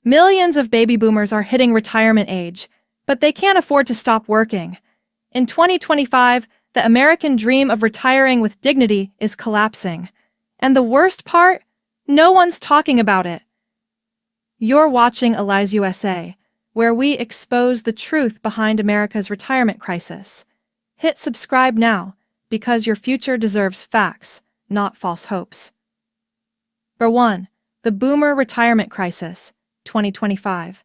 Millions of baby boomers are hitting retirement age, but they can't afford to stop working. In 2025, the American dream of retiring with dignity is collapsing. And the worst part? No one's talking about it. You're watching ElyzeUSA, where we expose the truth behind America's retirement crisis. Hit subscribe now, because your future deserves facts, not false hopes. For 1. The Boomer Retirement Crisis, 2025.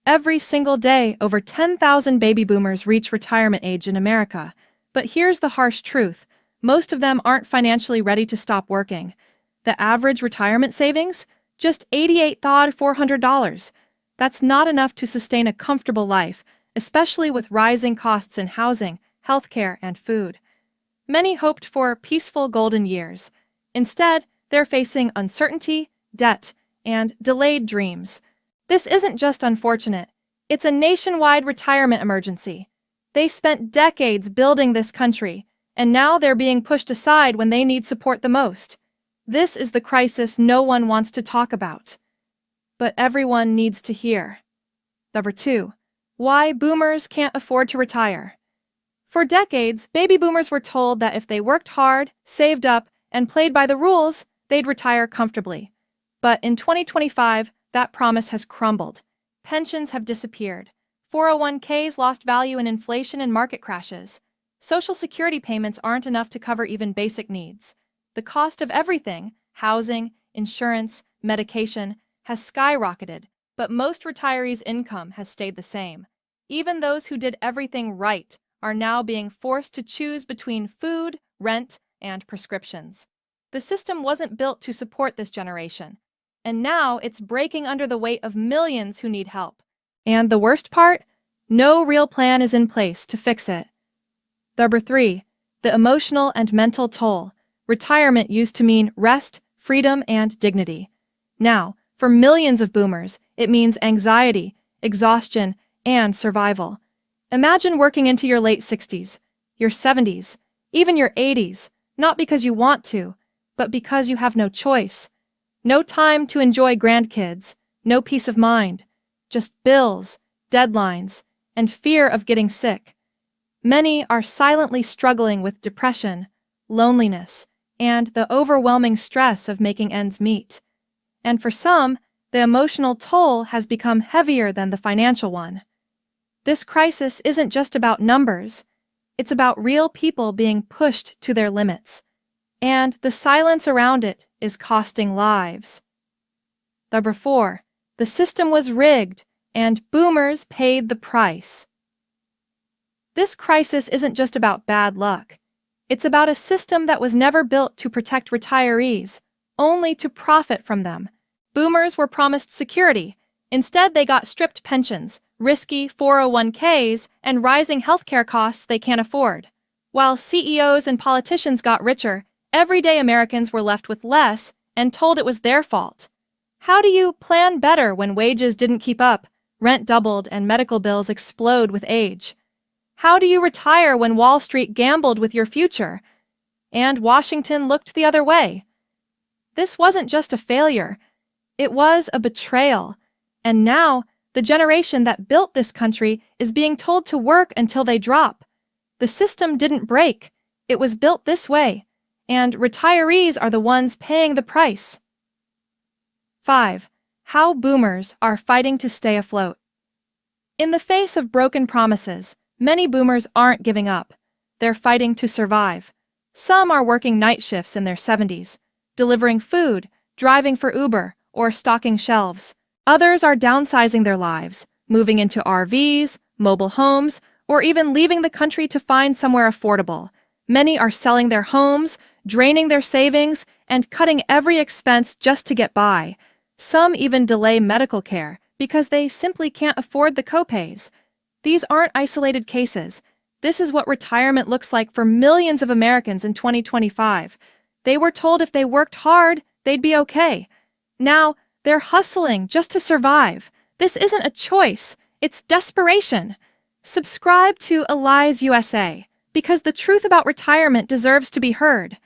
Every single day, over 10,000 baby boomers reach retirement age in America. But here's the harsh truth. Most of them aren't financially ready to stop working. The average retirement savings? Just $88,400. That's not enough to sustain a comfortable life, especially with rising costs in housing, healthcare, and food. Many hoped for peaceful golden years. Instead, they're facing uncertainty, debt, and delayed dreams. This isn't just unfortunate. It's a nationwide retirement emergency. They spent decades building this country, and now they're being pushed aside when they need support the most. This is the crisis no one wants to talk about. But everyone needs to hear. Number 2. Why boomers can't afford to retire. For decades, baby boomers were told that if they worked hard, saved up, and played by the rules, they'd retire comfortably. But in 2025, that promise has crumbled. Pensions have disappeared. 401ks lost value in inflation and market crashes. Social Security payments aren't enough to cover even basic needs. The cost of everything, housing, insurance, medication, has skyrocketed, but most retirees' income has stayed the same. Even those who did everything right are now being forced to choose between food, rent, and prescriptions. The system wasn't built to support this generation, and now it's breaking under the weight of millions who need help. And the worst part? No real plan is in place to fix it. Number 3. The emotional and mental toll. Retirement used to mean rest, freedom, and dignity. Now, for millions of boomers, it means anxiety, exhaustion, and survival. Imagine working into your late 60s, your 70s, even your 80s, not because you want to, but because you have no choice. No time to enjoy grandkids, no peace of mind, just bills, deadlines, and fear of getting sick. Many are silently struggling with depression, loneliness, and the overwhelming stress of making ends meet. And for some, the emotional toll has become heavier than the financial one. This crisis isn't just about numbers. It's about real people being pushed to their limits. And the silence around it is costing lives. Number 4. The system was rigged, and boomers paid the price. This crisis isn't just about bad luck. It's about a system that was never built to protect retirees, only to profit from them. Boomers were promised security. Instead, they got stripped pensions, risky 401ks, and rising healthcare costs they can't afford. While CEOs and politicians got richer, everyday Americans were left with less and told it was their fault. How do you plan better when wages didn't keep up, rent doubled, and medical bills explode with age? How do you retire when Wall Street gambled with your future and Washington looked the other way? This wasn't just a failure. It was a betrayal. And now, the generation that built this country is being told to work until they drop. The system didn't break. It was built this way. And retirees are the ones paying the price. 5. How boomers are fighting to stay afloat. In the face of broken promises, many boomers aren't giving up. They're fighting to survive. Some are working night shifts in their 70s, delivering food, driving for Uber, or stocking shelves. Others are downsizing their lives, moving into RVs, mobile homes, or even leaving the country to find somewhere affordable. Many are selling their homes, draining their savings, and cutting every expense just to get by. Some even delay medical care because they simply can't afford the copays. These aren't isolated cases. This is what retirement looks like for millions of Americans in 2025. They were told if they worked hard, they'd be okay. Now, they're hustling just to survive. This isn't a choice. It's desperation. Subscribe to ElyzeUSA, because the truth about retirement deserves to be heard.